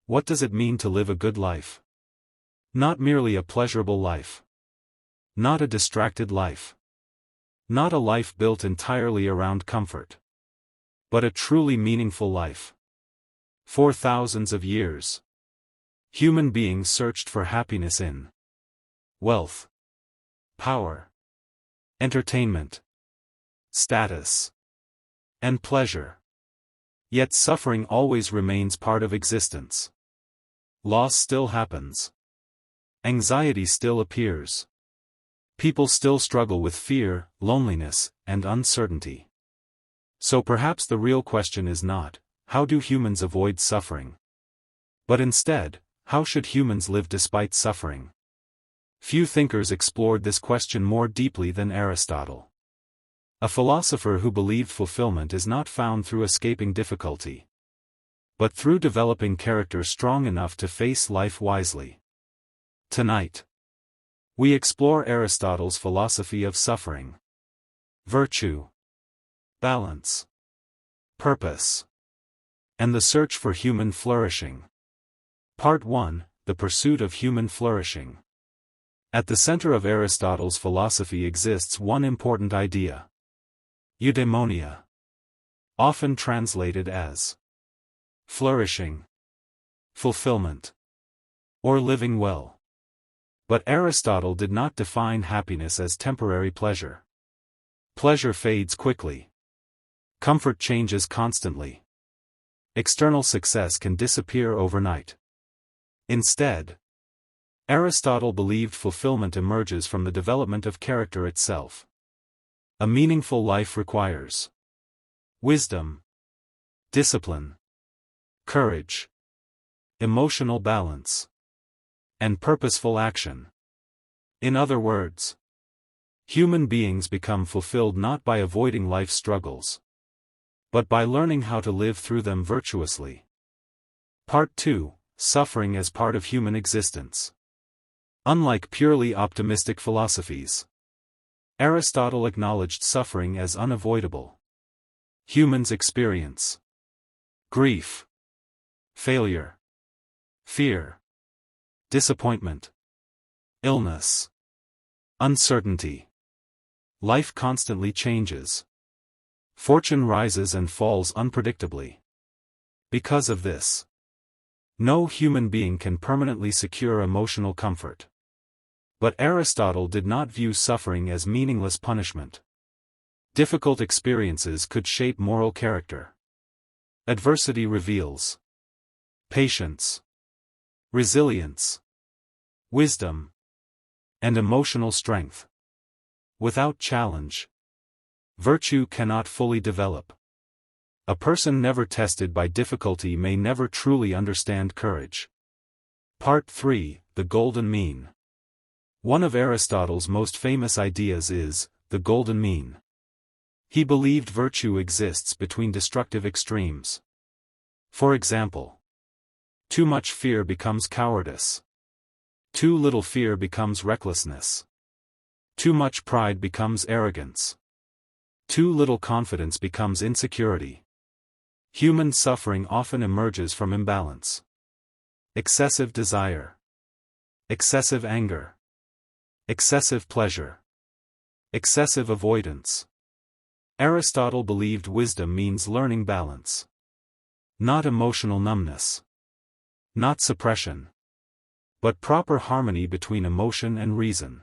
What does it mean to live a good life? Not merely a pleasurable life. Not a distracted life. Not a life built entirely around comfort. But a truly meaningful life. For thousands of years, human beings searched for happiness in wealth, power, entertainment, status, and pleasure. Yet suffering always remains part of existence. Loss still happens. Anxiety still appears. People still struggle with fear, loneliness, and uncertainty. So perhaps the real question is not, how do humans avoid suffering? But instead, how should humans live despite suffering? Few thinkers explored this question more deeply than Aristotle. A philosopher who believed fulfillment is not found through escaping difficulty, but through developing character strong enough to face life wisely. Tonight, we explore Aristotle's philosophy of suffering, virtue, balance, purpose, and the search for human flourishing. Part 1: The Pursuit of Human Flourishing. At the center of Aristotle's philosophy exists one important idea: eudaimonia, often translated as flourishing, fulfillment, or living well. But Aristotle did not define happiness as temporary pleasure. Pleasure fades quickly. Comfort changes constantly. External success can disappear overnight. Instead, Aristotle believed fulfillment emerges from the development of character itself. A meaningful life requires wisdom, discipline, courage, emotional balance, and purposeful action. In other words, human beings become fulfilled not by avoiding life's struggles, but by learning how to live through them virtuously. Part 2: Suffering as part of human existence. Unlike purely optimistic philosophies, Aristotle acknowledged suffering as unavoidable. Humans experience grief, failure, fear, disappointment, illness, uncertainty. Life constantly changes. Fortune rises and falls unpredictably. Because of this, no human being can permanently secure emotional comfort. But Aristotle did not view suffering as meaningless punishment. Difficult experiences could shape moral character. Adversity reveals patience, resilience, wisdom, and emotional strength. Without challenge, virtue cannot fully develop. A person never tested by difficulty may never truly understand courage. Part 3: The Golden Mean. One of Aristotle's most famous ideas is the golden mean. He believed virtue exists between destructive extremes. For example, too much fear becomes cowardice. Too little fear becomes recklessness. Too much pride becomes arrogance. Too little confidence becomes insecurity. Human suffering often emerges from imbalance. Excessive desire, excessive anger, excessive pleasure, excessive avoidance. Aristotle believed wisdom means learning balance. Not emotional numbness. Not suppression. But proper harmony between emotion and reason.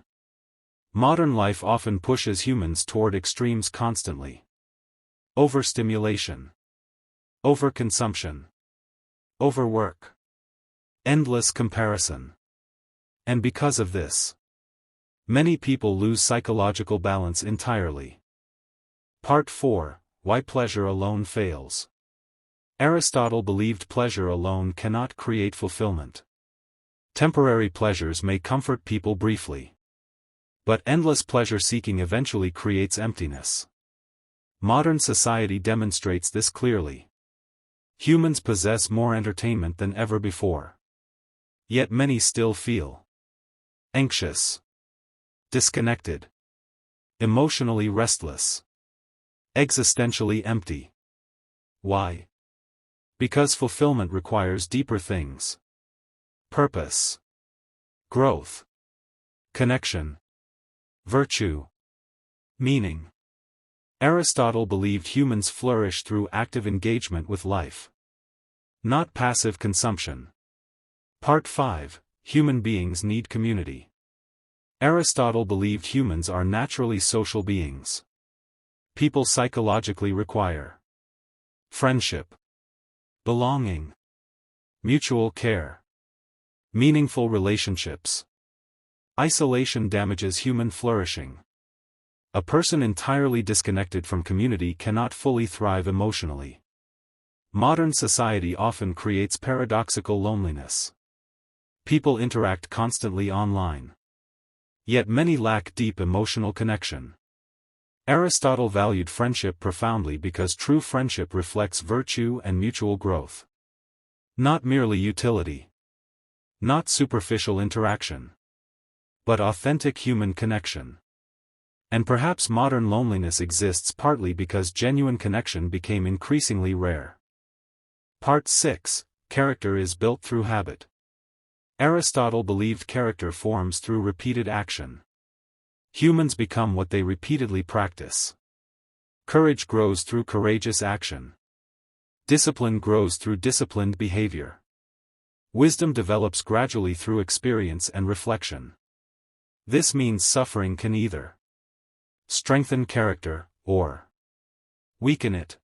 Modern life often pushes humans toward extremes constantly. Overstimulation, overconsumption, overwork, endless comparison. And because of this, many people lose psychological balance entirely. Part 4: Why Pleasure Alone Fails. Aristotle believed pleasure alone cannot create fulfillment. Temporary pleasures may comfort people briefly, but endless pleasure-seeking eventually creates emptiness. Modern society demonstrates this clearly. Humans possess more entertainment than ever before. Yet many still feel anxious, disconnected, emotionally restless, existentially empty. Why? Because fulfillment requires deeper things. Purpose, growth, connection, virtue, meaning. Aristotle believed humans flourish through active engagement with life, not passive consumption. Part 5. Human beings need community. Aristotle believed humans are naturally social beings. People psychologically require friendship, belonging, mutual care, meaningful relationships. Isolation damages human flourishing. A person entirely disconnected from community cannot fully thrive emotionally. Modern society often creates paradoxical loneliness. People interact constantly online. Yet many lack deep emotional connection. Aristotle valued friendship profoundly because true friendship reflects virtue and mutual growth. Not merely utility. Not superficial interaction. But authentic human connection. And perhaps modern loneliness exists partly because genuine connection became increasingly rare. Part 6. Character is built through habit. Aristotle believed character forms through repeated action. Humans become what they repeatedly practice. Courage grows through courageous action. Discipline grows through disciplined behavior. Wisdom develops gradually through experience and reflection. This means suffering can either strengthen character, or weaken it.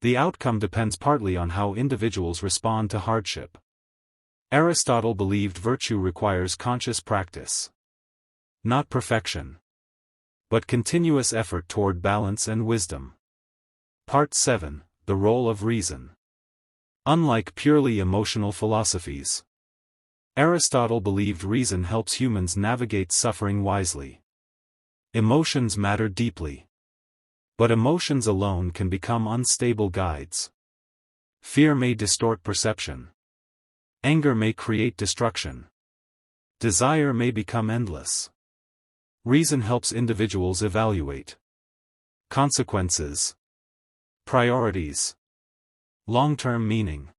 The outcome depends partly on how individuals respond to hardship. Aristotle believed virtue requires conscious practice. Not perfection, but continuous effort toward balance and wisdom. Part 7. The role of reason. Unlike purely emotional philosophies, Aristotle believed reason helps humans navigate suffering wisely. Emotions matter deeply. But emotions alone can become unstable guides. Fear may distort perception. Anger may create destruction. Desire may become endless. Reason helps individuals evaluate consequences, priorities, long-term meaning.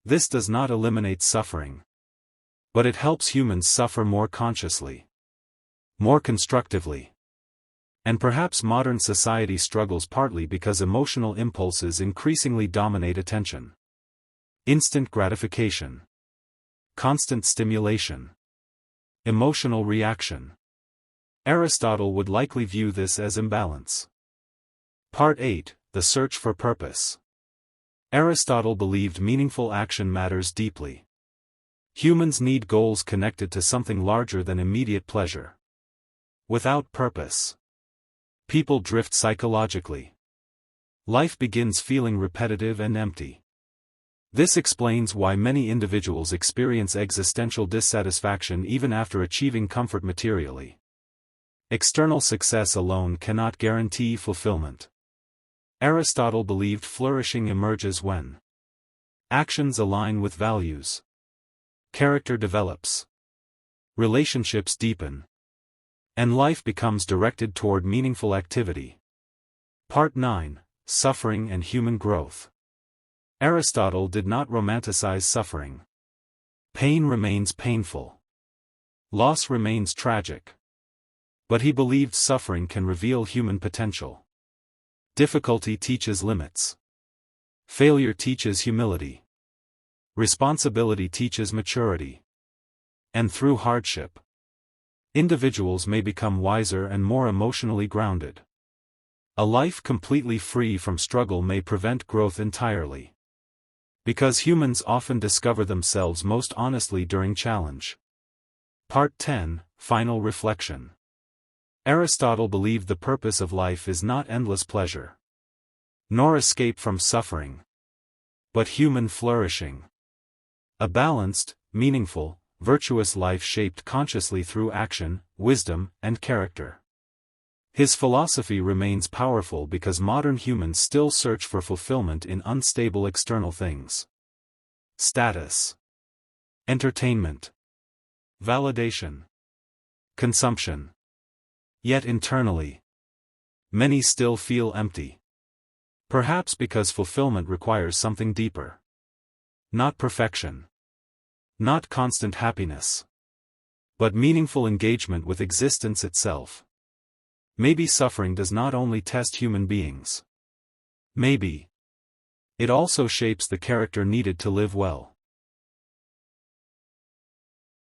This does not eliminate suffering, but it helps humans suffer more consciously, more constructively. And perhaps modern society struggles partly because emotional impulses increasingly dominate attention. Instant gratification, constant stimulation, emotional reaction. Aristotle would likely view this as imbalance. Part 8. The search for purpose. Aristotle believed meaningful action matters deeply. Humans need goals connected to something larger than immediate pleasure. Without purpose, people drift psychologically. Life begins feeling repetitive and empty. This explains why many individuals experience existential dissatisfaction even after achieving comfort materially. External success alone cannot guarantee fulfillment. Aristotle believed flourishing emerges when actions align with values, character develops, relationships deepen, and life becomes directed toward meaningful activity. Part 9. Suffering and human growth. Aristotle did not romanticize suffering. Pain remains painful. Loss remains tragic. But he believed suffering can reveal human potential. Difficulty teaches limits. Failure teaches humility. Responsibility teaches maturity. And through hardship, individuals may become wiser and more emotionally grounded. A life completely free from struggle may prevent growth entirely. Because humans often discover themselves most honestly during challenge. Part 10. Final reflection. Aristotle believed the purpose of life is not endless pleasure, nor escape from suffering, but human flourishing. A balanced, meaningful, virtuous life shaped consciously through action, wisdom, and character. His philosophy remains powerful because modern humans still search for fulfillment in unstable external things. Status, entertainment, validation, consumption. Yet internally, many still feel empty. Perhaps because fulfillment requires something deeper. Not perfection. Not constant happiness. But meaningful engagement with existence itself. Maybe suffering does not only test human beings. Maybe it also shapes the character needed to live well.